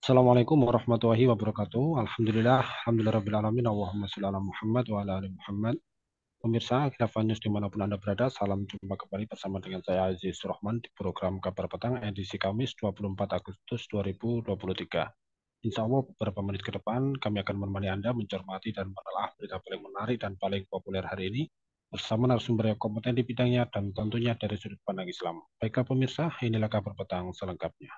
Assalamualaikum warahmatullahi wabarakatuh. Alhamdulillah alamin. Allahumma sholli ala Muhammad wa ala ali Muhammad. Pemirsa Khilafah News dimanapun Anda berada, salam jumpa kembali bersama dengan saya Aziz Rahman di program Kabar Petang edisi Kamis 24 Agustus 2023. Insya Allah beberapa menit ke depan kami akan menemani Anda mencermati dan menelaah berita paling menarik dan paling populer hari ini bersama narasumber yang kompeten di bidangnya dan tentunya dari sudut pandang Islam. Baiklah pemirsa, inilah Kabar Petang selengkapnya.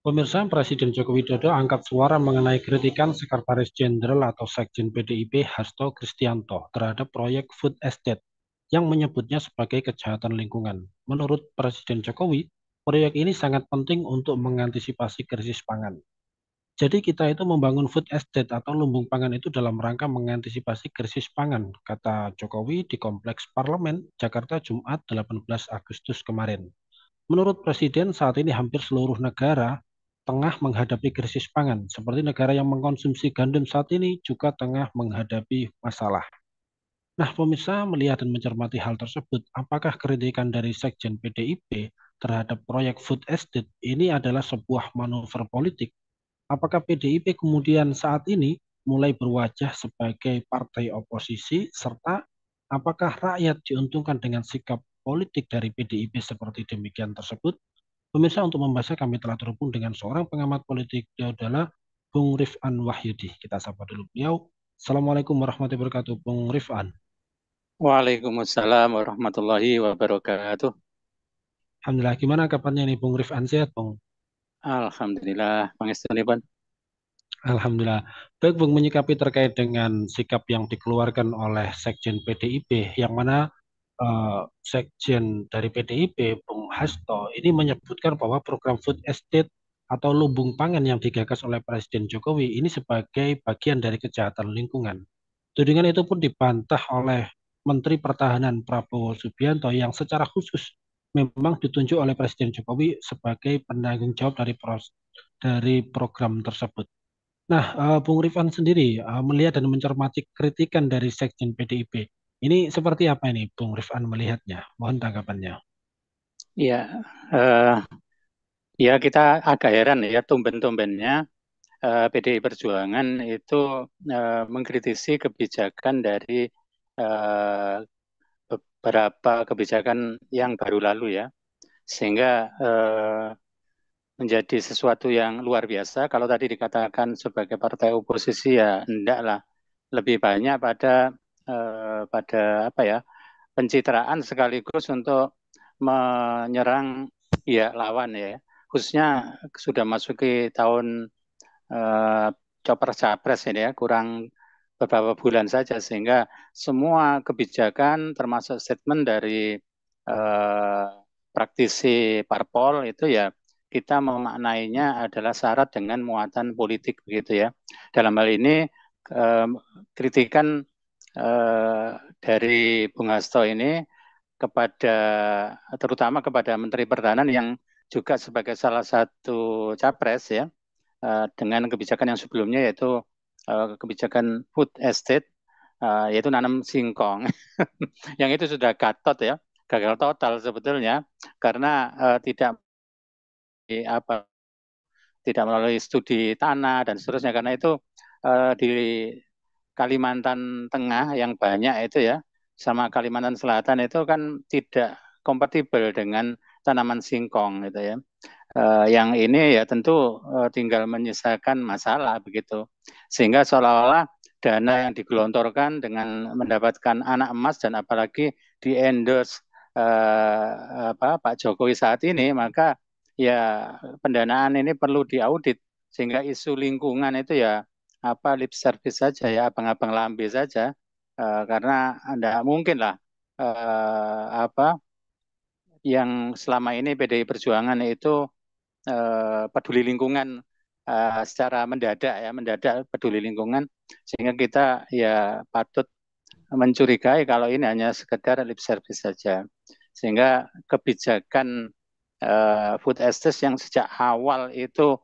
Pemirsa, Presiden Joko Widodo angkat suara mengenai kritikan Sekretaris Jenderal atau Sekjen PDIP Hasto Kristianto terhadap proyek Food Estate yang menyebutnya sebagai kejahatan lingkungan. Menurut Presiden Jokowi, proyek ini sangat penting untuk mengantisipasi krisis pangan. Jadi kita itu membangun food estate atau lumbung pangan itu dalam rangka mengantisipasi krisis pangan, kata Jokowi di Kompleks Parlemen, Jakarta, Jumat 18 Agustus kemarin. Menurut Presiden, saat ini hampir seluruh negara tengah menghadapi krisis pangan, seperti negara yang mengkonsumsi gandum saat ini juga tengah menghadapi masalah. Nah, pemirsa melihat dan mencermati hal tersebut, apakah kritikan dari Sekjen PDIP terhadap proyek food estate ini adalah sebuah manuver politik? Apakah PDIP kemudian saat ini mulai berwajah sebagai partai oposisi, serta apakah rakyat diuntungkan dengan sikap politik dari PDIP seperti demikian tersebut? Pemirsa, untuk membahasnya kami telah terhubung dengan seorang pengamat politik, dia adalah Bung Rifan Wahyudi. Kita sapa dulu beliau. Assalamualaikum warahmatullahi wabarakatuh, Bung Rifan. Waalaikumsalam warahmatullahi wabarakatuh. Alhamdulillah, gimana kabarnya nih Bung Rifan, sehat Bung? Alhamdulillah, pangestunipun. Alhamdulillah. Baik Bung, menyikapi terkait dengan sikap yang dikeluarkan oleh Sekjen PDIP, yang mana Sekjen dari PDIP, Bung Hasto, ini menyebutkan bahwa program food estate atau lumbung pangan yang digagas oleh Presiden Jokowi ini sebagai bagian dari kejahatan lingkungan. Tudingan itu pun dibantah oleh Menteri Pertahanan Prabowo Subianto yang secara khusus memang ditunjuk oleh Presiden Jokowi sebagai penanggung jawab dari program tersebut. Nah, Bung Rifan sendiri melihat dan mencermati kritikan dari Sekjen PDIP. Ini seperti apa ini, Bung Rifan melihatnya? Mohon tanggapannya. Ya, eh, ya kita agak heran ya tumben-tumbennya PDI Perjuangan itu mengkritisi kebijakan dari eh, beberapa kebijakan yang baru lalu ya, sehingga menjadi sesuatu yang luar biasa. Kalau tadi dikatakan sebagai partai oposisi ya enggak lah, lebih banyak pada apa ya, pencitraan sekaligus untuk menyerang ya lawan ya. Khususnya sudah masuki tahun eh, capres ini ya, kurang beberapa bulan saja sehingga semua kebijakan termasuk statement dari eh, praktisi parpol itu ya kita memaknainya adalah syarat dengan muatan politik begitu ya. Dalam hal ini eh, kritikan eh, dari Bung Hasto ini kepada terutama kepada Menteri Pertahanan yang juga sebagai salah satu capres ya dengan kebijakan yang sebelumnya yaitu kebijakan food estate yaitu nanam singkong yang itu sudah gatot ya, gagal total sebetulnya karena tidak apa tidak melalui studi tanah dan seterusnya karena itu di Kalimantan Tengah yang banyak itu ya sama Kalimantan Selatan itu kan tidak kompatibel dengan tanaman singkong gitu ya. Yang ini ya tentu tinggal menyisakan masalah begitu. Sehingga seolah-olah dana yang digelontorkan dengan mendapatkan anak emas dan apalagi di endorse Pak Jokowi saat ini, maka ya pendanaan ini perlu diaudit sehingga isu lingkungan itu ya apa lip service saja ya abang-abang lambe saja karena Anda mungkin lah apa yang selama ini PDI Perjuangan itu peduli lingkungan secara mendadak peduli lingkungan sehingga kita ya patut mencurigai kalau ini hanya sekedar lip service saja sehingga kebijakan food estate yang sejak awal itu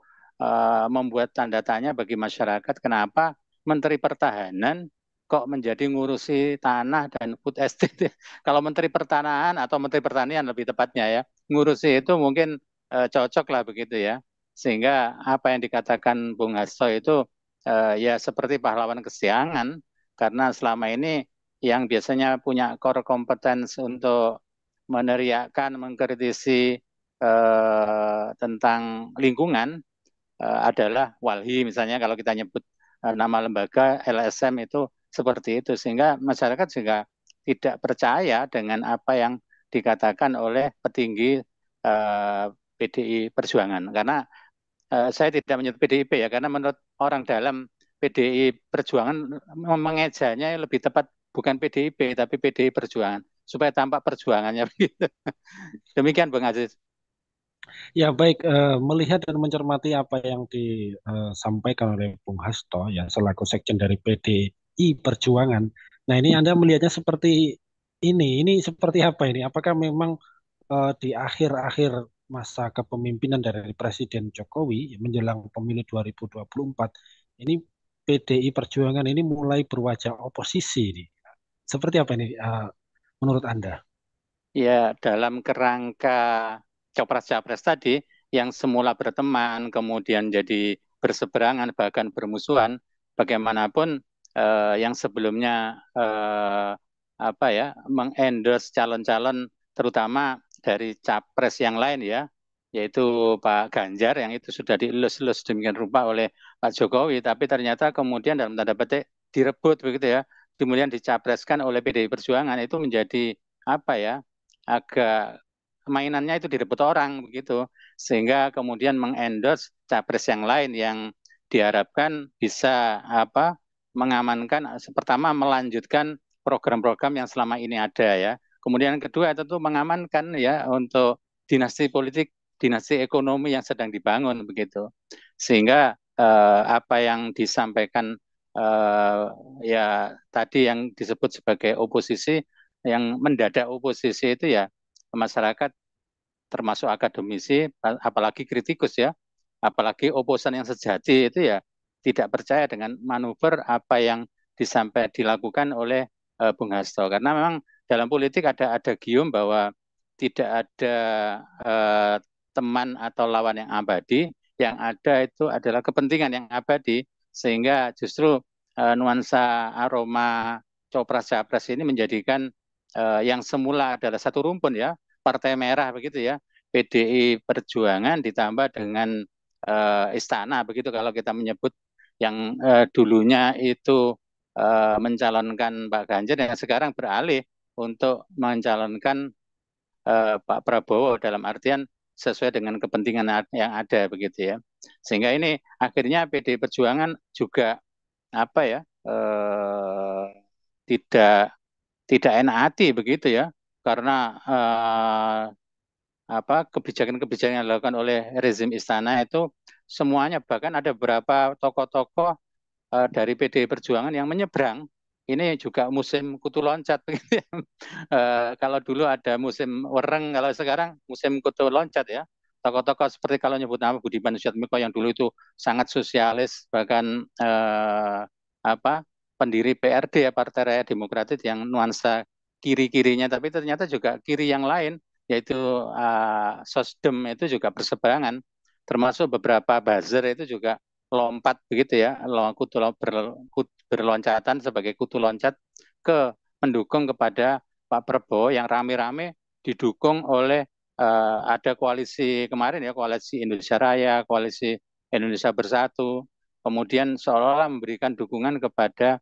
membuat tanda tanya bagi masyarakat kenapa Menteri Pertahanan kok menjadi ngurusi tanah dan food estate. Kalau Menteri Pertanahan atau Menteri Pertanian lebih tepatnya ya, ngurusi itu mungkin cocok lah begitu ya. Sehingga apa yang dikatakan Bung Hasto itu ya seperti pahlawan kesiangan, karena selama ini yang biasanya punya core competence untuk meneriakkan, mengkritisi tentang lingkungan adalah Walhi misalnya, kalau kita nyebut nama lembaga LSM itu seperti itu, sehingga masyarakat juga tidak percaya dengan apa yang dikatakan oleh petinggi PDI Perjuangan. Karena saya tidak menyebut PDIP ya, karena menurut orang dalam PDI Perjuangan mengejanya lebih tepat bukan PDIP tapi PDI Perjuangan supaya tampak perjuangannya begitu. Demikian Bang Aziz. Ya baik, melihat dan mencermati apa yang disampaikan oleh Bung Hasto ya selaku sekjen dari PDI Perjuangan. Nah ini Anda melihatnya seperti ini seperti apa ini? Apakah memang di akhir-akhir masa kepemimpinan dari Presiden Jokowi menjelang pemilu 2024 ini PDI Perjuangan ini mulai berwajah oposisi ini. Seperti apa ini menurut Anda? Ya, dalam kerangka capres-capres tadi yang semula berteman, kemudian jadi berseberangan, bahkan bermusuhan, bagaimanapun yang sebelumnya apa ya, mengendorse calon-calon, terutama dari capres yang lain ya, yaitu Pak Ganjar yang itu sudah dielus-elus demikian rupa oleh Pak Jokowi, tapi ternyata kemudian dalam tanda petik direbut begitu ya, kemudian dicapreskan oleh PDI Perjuangan, itu menjadi apa ya? Agak mainannya itu direbut orang begitu, sehingga kemudian mengendorse capres yang lain yang diharapkan bisa apa mengamankan, pertama melanjutkan program-program yang selama ini ada ya, kemudian yang kedua tentu mengamankan ya untuk dinasti politik, dinasti ekonomi yang sedang dibangun begitu, sehingga apa yang disampaikan eh, ya tadi yang disebut sebagai oposisi, yang mendadak oposisi itu ya masyarakat termasuk akademisi, apalagi kritikus ya, apalagi oposan yang sejati itu ya tidak percaya dengan manuver apa yang dilakukan oleh Bung Hasto, karena memang dalam politik ada gium bahwa tidak ada eh, teman atau lawan yang abadi, yang ada itu adalah kepentingan yang abadi, sehingga justru nuansa aroma copras-capres ini menjadikan yang semula adalah satu rumpun ya, Partai Merah begitu ya, PDI Perjuangan ditambah dengan Istana begitu kalau kita menyebut yang dulunya itu mencalonkan Pak Ganjar, yang sekarang beralih untuk mencalonkan Pak Prabowo, dalam artian sesuai dengan kepentingan yang ada begitu ya. Sehingga ini akhirnya PDI Perjuangan juga apa ya tidak tidak enak hati begitu ya, karena apa kebijakan-kebijakan yang dilakukan oleh rezim istana itu semuanya, bahkan ada beberapa tokoh-tokoh dari PDI Perjuangan yang menyeberang. Ini juga musim kutu loncat begitu ya. Kalau dulu ada musim wereng, kalau sekarang musim kutu loncat ya. Tokoh-tokoh seperti kalau nyebut nama Budiman Sujatmiko yang dulu itu sangat sosialis, bahkan apa pendiri PRD ya, Partai Rakyat Demokratis, yang nuansa kiri-kirinya, tapi ternyata juga kiri yang lain, yaitu Sosdem itu juga berseberangan, termasuk beberapa buzzer itu juga lompat begitu ya, berloncatan sebagai kutu loncat ke mendukung kepada Pak Prabowo yang rame-rame didukung oleh ada koalisi kemarin ya, koalisi Indonesia Raya, koalisi Indonesia Bersatu, kemudian seolah-olah memberikan dukungan kepada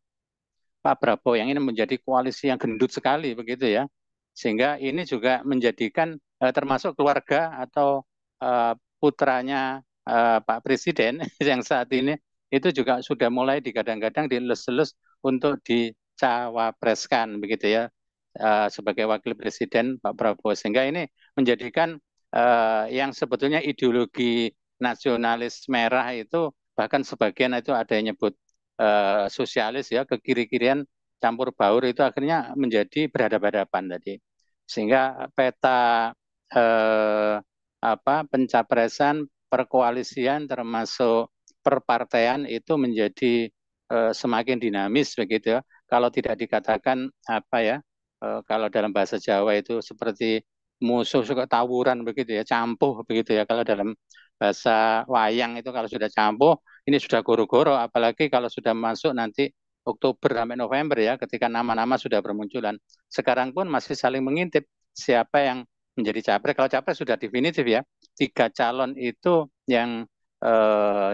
Pak Prabowo yang ini menjadi koalisi yang gendut sekali begitu ya, sehingga ini juga menjadikan termasuk keluarga atau putranya Pak Presiden yang saat ini itu juga sudah mulai digadang-gadang dilus-lus untuk dicawapreskan begitu ya, sebagai wakil presiden Pak Prabowo, sehingga ini menjadikan yang sebetulnya ideologi nasionalis merah itu, bahkan sebagian itu ada yang nyebut sosialis ya, ke kiri-kirian campur baur, itu akhirnya menjadi berhadapan-hadapan tadi, sehingga peta apa pencapresan perkoalisian termasuk perpartean itu menjadi semakin dinamis begitu ya. Kalau tidak dikatakan apa ya, kalau dalam bahasa Jawa itu seperti musuh suka tawuran begitu ya, campuh begitu ya. Kalau dalam bahasa wayang itu kalau sudah campuh, ini sudah goro-goro, apalagi kalau sudah masuk nanti Oktober sampai November ya, ketika nama-nama sudah bermunculan. Sekarang pun masih saling mengintip siapa yang menjadi capres. Kalau capres sudah definitif ya, 3 calon itu yang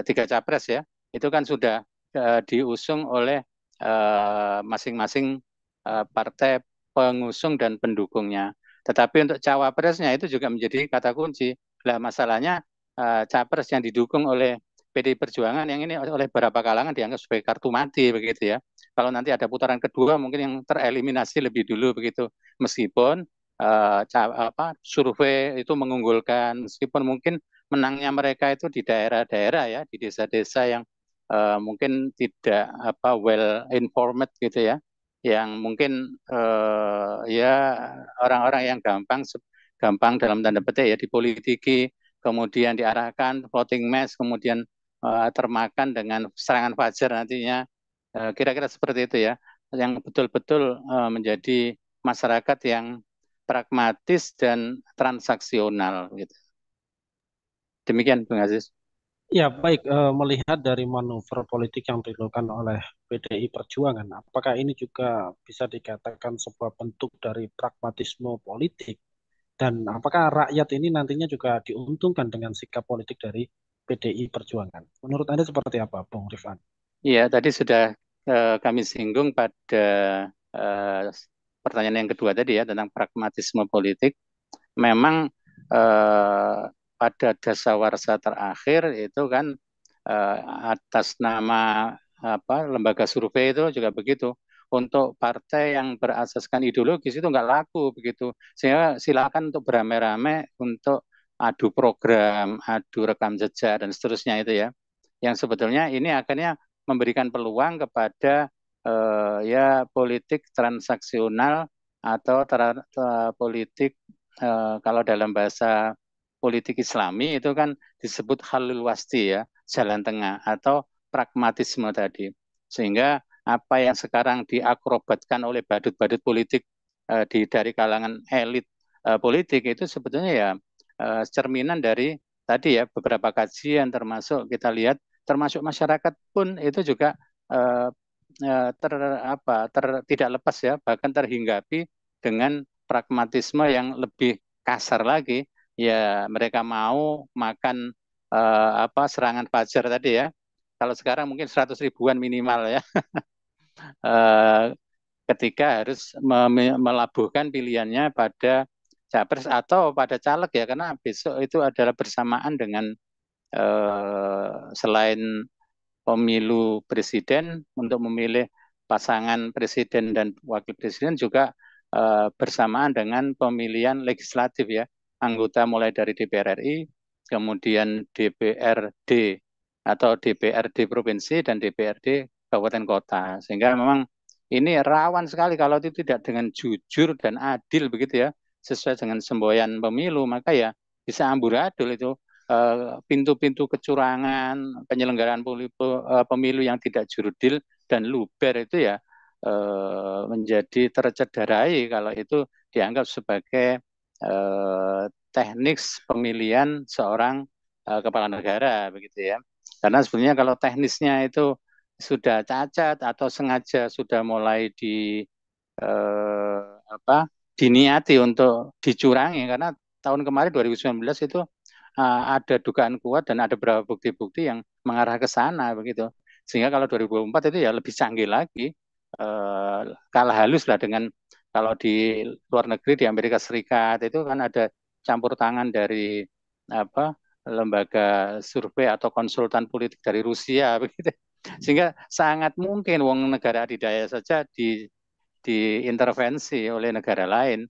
tiga capres ya, itu kan sudah diusung oleh masing-masing partai pengusung dan pendukungnya. Tetapi untuk cawapresnya itu juga menjadi kata kunci. Nah, masalahnya capres yang didukung oleh PDI Perjuangan yang ini oleh beberapa kalangan dianggap sebagai kartu mati begitu ya. Kalau nanti ada putaran kedua mungkin yang tereliminasi lebih dulu begitu. Meskipun survei itu mengunggulkan, meskipun mungkin menangnya mereka itu di daerah-daerah ya, di desa-desa yang mungkin tidak well informed gitu ya, yang mungkin ya orang-orang yang gampang dalam tanda petik ya dipolitiki, kemudian diarahkan voting mass, kemudian termakan dengan serangan fajar nantinya, kira-kira seperti itu ya, yang betul-betul menjadi masyarakat yang pragmatis dan transaksional gitu. Demikian Bung Aziz. Ya, baik. Melihat dari manuver politik yang dilakukan oleh PDI Perjuangan, apakah ini juga bisa dikatakan sebuah bentuk dari pragmatisme politik? Dan apakah rakyat ini nantinya juga diuntungkan dengan sikap politik dari PDI Perjuangan? Menurut Anda seperti apa, Bung Rifan? Iya, tadi sudah kami singgung pada uh, pertanyaan yang kedua tadi ya tentang pragmatisme politik. Memang eh, pada dasawarsa terakhir itu kan eh, atas nama lembaga survei itu juga begitu. Untuk partai yang berasaskan ideologis itu nggak laku begitu. Sehingga silakan untuk beramai-ramai untuk adu program, adu rekam jejak dan seterusnya itu ya. Yang sebetulnya ini akhirnya memberikan peluang kepada ya politik transaksional atau politik kalau dalam bahasa politik Islami itu kan disebut halul wasti ya, jalan tengah atau pragmatisme tadi. Sehingga apa yang sekarang diakrobatkan oleh badut-badut politik dari kalangan elit politik itu sebetulnya ya cerminan dari tadi ya beberapa kajian termasuk kita lihat termasuk masyarakat pun itu juga eh, tidak lepas ya bahkan terhinggapi dengan pragmatisme yang lebih kasar lagi ya mereka mau makan serangan fajar tadi ya kalau sekarang mungkin 100 ribuan minimal ya eh, ketika harus melabuhkan pilihannya pada capres atau pada caleg ya karena besok itu adalah bersamaan dengan selain pemilu presiden untuk memilih pasangan presiden dan wakil presiden juga bersamaan dengan pemilihan legislatif ya anggota mulai dari DPR RI kemudian DPRD atau DPRD provinsi dan DPRD kabupaten kota sehingga memang ini rawan sekali kalau itu tidak dengan jujur dan adil begitu ya sesuai dengan semboyan pemilu maka ya bisa amburadul itu pintu-pintu kecurangan penyelenggaraan pemilu yang tidak jurdil dan luber itu ya menjadi tercederai kalau itu dianggap sebagai teknik pemilihan seorang kepala negara begitu ya. Karena sebenarnya kalau teknisnya itu sudah cacat atau sengaja sudah mulai eh, diniati untuk dicurangi karena tahun kemarin 2019 itu ada dugaan kuat dan ada beberapa bukti-bukti yang mengarah ke sana begitu. Sehingga kalau 2024 itu ya lebih canggih lagi, kalah halus lah dengan kalau di luar negeri di Amerika Serikat itu kan ada campur tangan dari apa lembaga survei atau konsultan politik dari Rusia begitu. Sehingga sangat mungkin wong negara adidaya saja diintervensi oleh negara lain,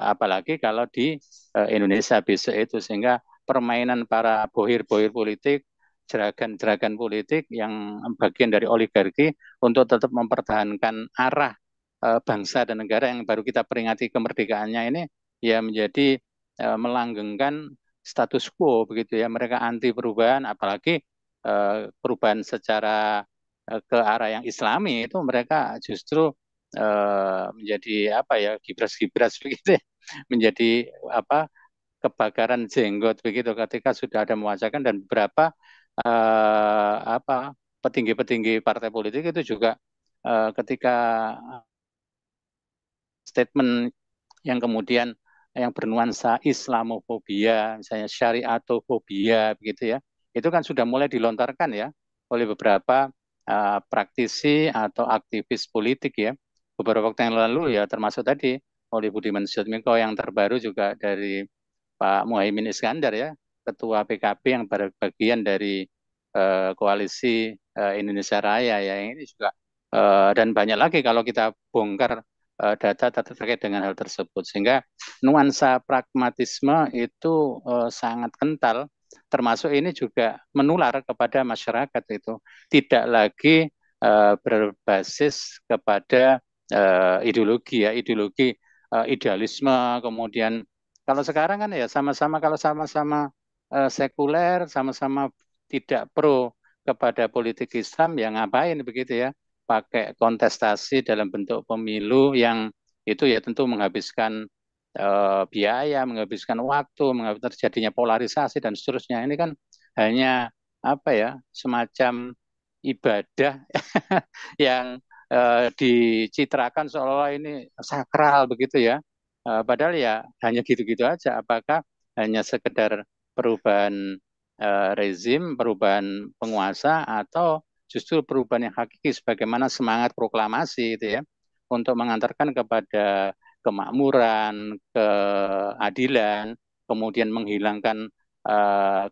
apalagi kalau di Indonesia besok itu sehingga permainan para bohir-bohir politik, jeragan-jeragan politik yang bagian dari oligarki untuk tetap mempertahankan arah bangsa dan negara yang baru kita peringati kemerdekaannya ini ya menjadi melanggengkan status quo begitu ya. Mereka anti perubahan, apalagi perubahan secara ke arah yang Islami itu mereka justru menjadi apa ya, gibras-gibras begitu ya, menjadi apa, kebakaran jenggot begitu ketika sudah ada mewacanakan. Dan beberapa apa, petinggi-petinggi partai politik itu juga ketika statement yang kemudian yang bernuansa Islamofobia, misalnya syariatofobia begitu ya, itu kan sudah mulai dilontarkan ya oleh beberapa praktisi atau aktivis politik ya. Beberapa waktu yang lalu ya, termasuk tadi oleh Budiman Sujatmiko, yang terbaru juga dari Pak Muhaimin Iskandar ya, Ketua PKB yang bagian dari koalisi Indonesia Raya ya, yang ini juga dan banyak lagi kalau kita bongkar data-data terkait dengan hal tersebut. Sehingga nuansa pragmatisme itu sangat kental, termasuk ini juga menular kepada masyarakat itu. Tidak lagi berbasis kepada ideologi ya, ideologi idealisme. Kemudian kalau sekarang kan ya sama-sama, kalau sama-sama sekuler, sama-sama tidak pro kepada politik Islam, ya ngapain begitu ya, pakai kontestasi dalam bentuk pemilu yang itu ya tentu menghabiskan biaya, menghabiskan waktu, terjadinya polarisasi dan seterusnya. Ini kan hanya apa ya, semacam ibadah yang dicitrakan seolah-olah ini sakral begitu ya. Padahal ya hanya gitu-gitu aja. Apakah hanya sekedar perubahan rezim, perubahan penguasa, atau justru perubahan yang hakiki sebagaimana semangat proklamasi itu ya, untuk mengantarkan kepada kemakmuran, keadilan, kemudian menghilangkan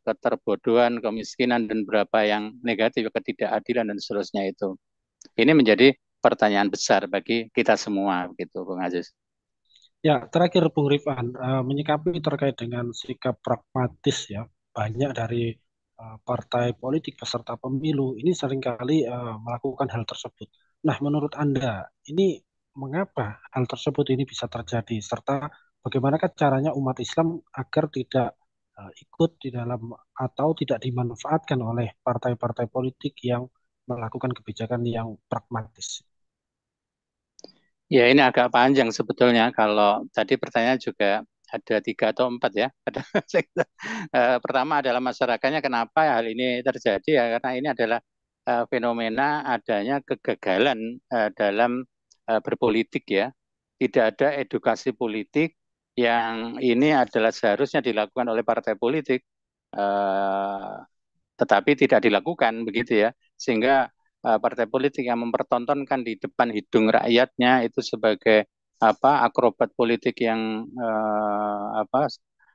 keterbodohan, kemiskinan, dan beberapa yang negatif, ketidakadilan dan seterusnya itu. Ini menjadi pertanyaan besar bagi kita semua, gitu, Bung Aziz. Ya, terakhir Bung Rifan, menyikapi terkait dengan sikap pragmatis ya, banyak dari partai politik peserta pemilu ini seringkali melakukan hal tersebut. Nah, menurut Anda, ini mengapa hal tersebut ini bisa terjadi, serta bagaimanakah caranya umat Islam agar tidak ikut di dalam atau tidak dimanfaatkan oleh partai-partai politik yang melakukan kebijakan yang pragmatis? Ya, ini agak panjang sebetulnya. Kalau tadi pertanyaan juga ada 3 atau 4 ya. Pertama adalah masyarakatnya, kenapa hal ini terjadi ya? Karena ini adalah fenomena adanya kegagalan dalam berpolitik ya. Tidak ada edukasi politik yang ini adalah seharusnya dilakukan oleh partai politik. Eh, tetapi tidak dilakukan begitu ya, sehingga partai politik yang mempertontonkan di depan hidung rakyatnya itu sebagai apa, akrobat politik yang apa,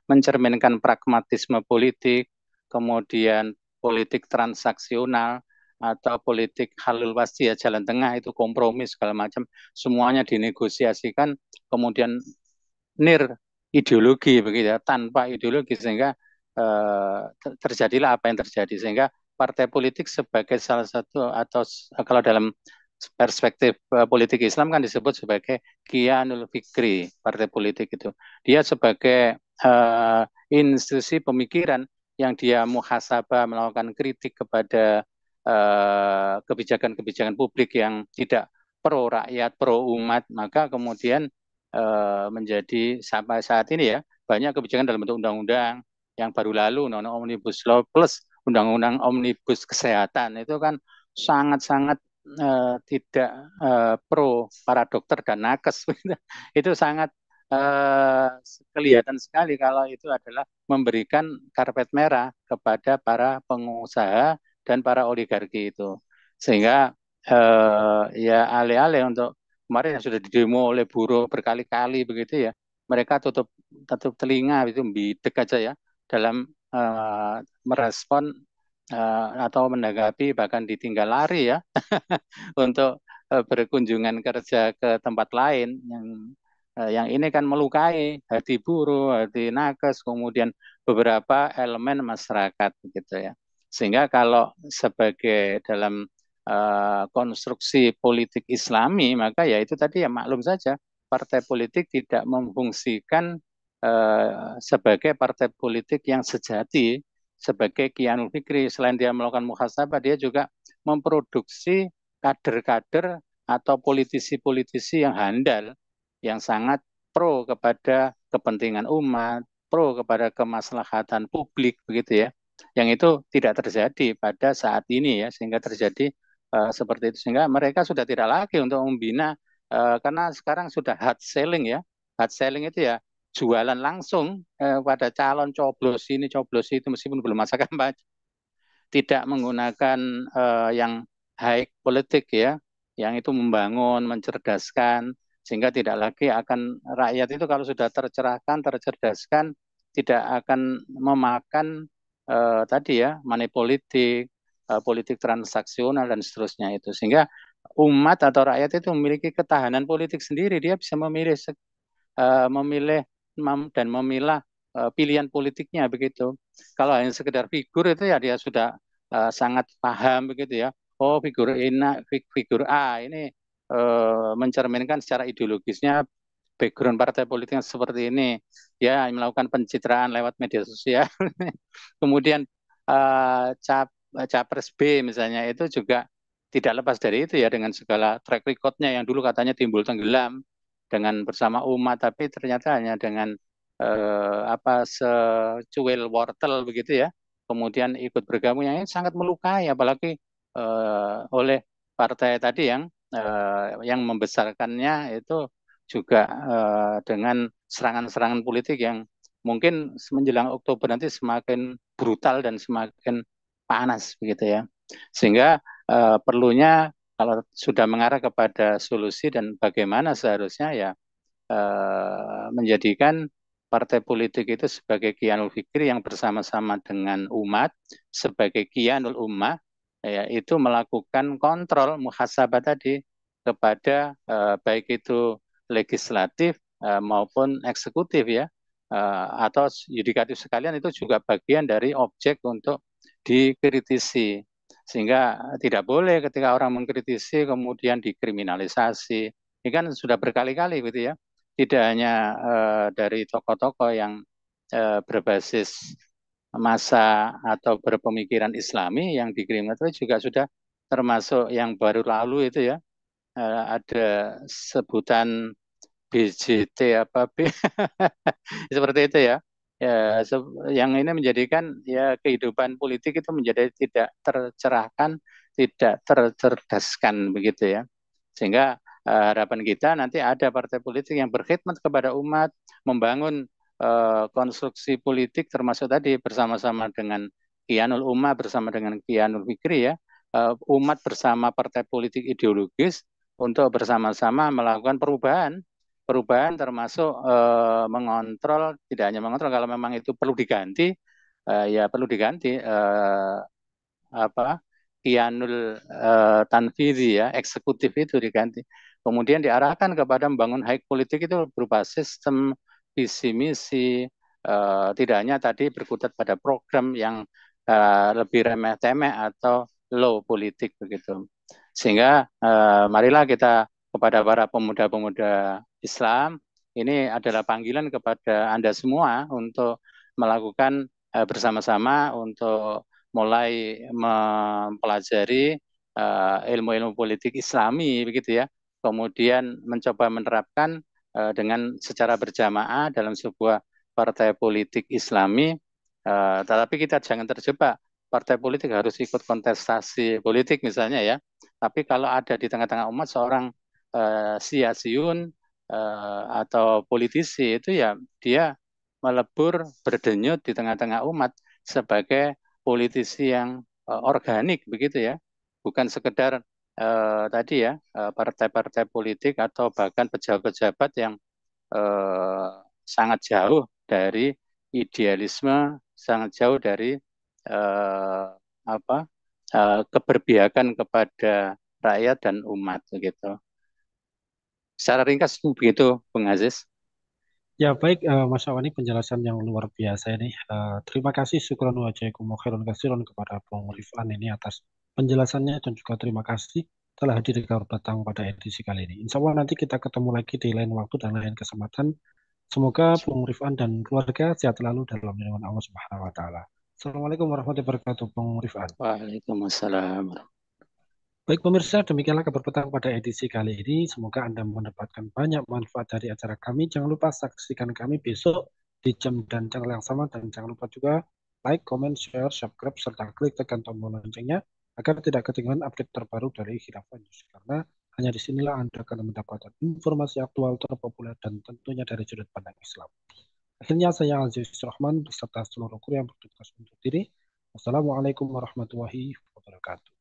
mencerminkan pragmatisme politik, kemudian politik transaksional atau politik halul wasti ya, jalan tengah, itu kompromi segala macam, semuanya dinegosiasikan, kemudian nir ideologi begitu ya, tanpa ideologi, sehingga terjadilah apa yang terjadi. Sehingga partai politik sebagai salah satu, atau kalau dalam perspektif politik Islam kan disebut sebagai Kianul Fikri, partai politik itu. Dia sebagai institusi pemikiran yang dia muhasabah, melakukan kritik kepada kebijakan-kebijakan publik yang tidak pro rakyat, pro umat, maka kemudian menjadi sampai saat ini ya, banyak kebijakan dalam bentuk undang-undang yang baru lalu, Undang-Undang Omnibus Law plus Undang-Undang Omnibus Kesehatan, itu kan sangat-sangat tidak pro para dokter dan nakes. Itu sangat kelihatan sekali kalau itu adalah memberikan karpet merah kepada para pengusaha dan para oligarki itu. Sehingga ya alih-alih untuk kemarin yang sudah didemo oleh buruh berkali-kali begitu ya, mereka tutup tutup telinga, itu bidek aja ya dalam merespon atau menanggapi, bahkan ditinggal lari ya untuk berkunjungan kerja ke tempat lain yang ini kan melukai hati buruh, hati nakes, kemudian beberapa elemen masyarakat begitu ya. Sehingga kalau sebagai dalam konstruksi politik Islami, maka ya itu tadi ya, maklum saja partai politik tidak memfungsikan sebagai partai politik yang sejati, sebagai Kianul Fikri. Selain dia melakukan muhasabah, dia juga memproduksi kader-kader atau politisi-politisi yang handal, yang sangat pro kepada kepentingan umat, pro kepada kemaslahatan publik, begitu ya. Yang itu tidak terjadi pada saat ini ya, sehingga terjadi seperti itu. Sehingga mereka sudah tidak lagi untuk membina, karena sekarang sudah hard selling ya. Hard selling itu ya jualan langsung pada calon coblos ini coblos itu meskipun belum masa kampanye, tidak menggunakan yang high politik ya, yang itu membangun, mencerdaskan, sehingga tidak lagi akan rakyat itu kalau sudah tercerahkan, tercerdaskan, tidak akan memakan tadi ya money politik, politik transaksional dan seterusnya itu, sehingga umat atau rakyat itu memiliki ketahanan politik sendiri, dia bisa memilih dan memilah pilihan politiknya begitu. Kalau hanya sekedar figur itu ya dia sudah sangat paham begitu ya. Oh figur figur A ini mencerminkan secara ideologisnya background partai politiknya seperti ini. Dia melakukan pencitraan lewat media sosial. Kemudian capres B misalnya itu juga tidak lepas dari itu ya, dengan segala track recordnya yang dulu katanya timbul tenggelam dengan bersama umat, tapi ternyata hanya dengan secuil wortel begitu ya, kemudian ikut bergabung, yang ini sangat melukai, apalagi oleh partai tadi yang membesarkannya itu juga dengan serangan-serangan politik yang mungkin menjelang Oktober nanti semakin brutal dan semakin panas begitu ya, sehingga perlunya kalau sudah mengarah kepada solusi dan bagaimana seharusnya ya menjadikan partai politik itu sebagai Kianul Fikri yang bersama-sama dengan umat, sebagai Kianul Ummah, yaitu melakukan kontrol muhasabah tadi kepada baik itu legislatif maupun eksekutif ya, atau yudikatif sekalian, itu juga bagian dari objek untuk dikritisi. Sehingga tidak boleh ketika orang mengkritisi kemudian dikriminalisasi. Ini kan sudah berkali-kali gitu ya. Tidak hanya dari tokoh-tokoh yang berbasis masa atau berpemikiran Islami yang dikriminalisasi, juga sudah termasuk yang baru lalu itu ya, ada sebutan BJT apa B seperti itu ya. Ya, yang ini menjadikan ya kehidupan politik itu menjadi tidak tercerahkan, tidak tercerdaskan begitu ya. Sehingga harapan kita nanti ada partai politik yang berkhidmat kepada umat, membangun konstruksi politik termasuk tadi bersama-sama dengan Kianul Ummah, bersama dengan Kianul Fikri ya, umat bersama partai politik ideologis untuk bersama-sama melakukan perubahan termasuk mengontrol, tidak hanya mengontrol, kalau memang itu perlu diganti ya perlu diganti apa Kianul Tanfidhi ya, eksekutif itu diganti, kemudian diarahkan kepada membangun high politik itu berupa sistem, visi misi, tidak hanya tadi berkutat pada program yang lebih remeh-temeh atau low politik begitu. Sehingga marilah kita kepada para pemuda-pemuda Islam, ini adalah panggilan kepada Anda semua untuk melakukan bersama-sama untuk mulai mempelajari ilmu-ilmu politik Islami begitu ya. Kemudian mencoba menerapkan dengan secara berjamaah dalam sebuah partai politik Islami. Tetapi kita jangan terjebak partai politik harus ikut kontestasi politik misalnya ya. Tapi kalau ada di tengah-tengah umat seorang siasiun atau politisi itu ya, dia melebur berdenyut di tengah-tengah umat sebagai politisi yang organik begitu ya, bukan sekedar tadi ya partai-partai politik atau bahkan pejabat-pejabat yang eh, sangat jauh dari idealisme, sangat jauh dari eh, apa keberpihakan kepada rakyat dan umat begitu. Secara ringkas begitu, Bung Aziz. Ya baik, Mas Awani, penjelasan yang luar biasa ini. Terima kasih, syukron wa jazakumullahu khairan katsiran kepada Bung Rifan ini atas penjelasannya, dan juga terima kasih telah hadir datang pada edisi kali ini. Insya Allah nanti kita ketemu lagi di lain waktu dan lain kesempatan. Semoga Bung Rifan dan keluarga sehat selalu dalam lindungan Allah Subhanahu wa taala. Assalamualaikum warahmatullahi wabarakatuh, Bung Rifan. Waalaikumsalam. Baik pemirsa, demikianlah kabar petang pada edisi kali ini. Semoga Anda mendapatkan banyak manfaat dari acara kami. Jangan lupa saksikan kami besok di jam dan channel yang sama. Dan jangan lupa juga like, comment, share, subscribe, serta klik tekan tombol loncengnya agar tidak ketinggalan update terbaru dari Khilafah News. Karena hanya disinilah Anda akan mendapatkan informasi aktual terpopuler dan tentunya dari sudut pandang Islam. Akhirnya saya Aziz Rahman beserta seluruh kru yang bertugas untuk diri. Wassalamualaikum warahmatullahi wabarakatuh.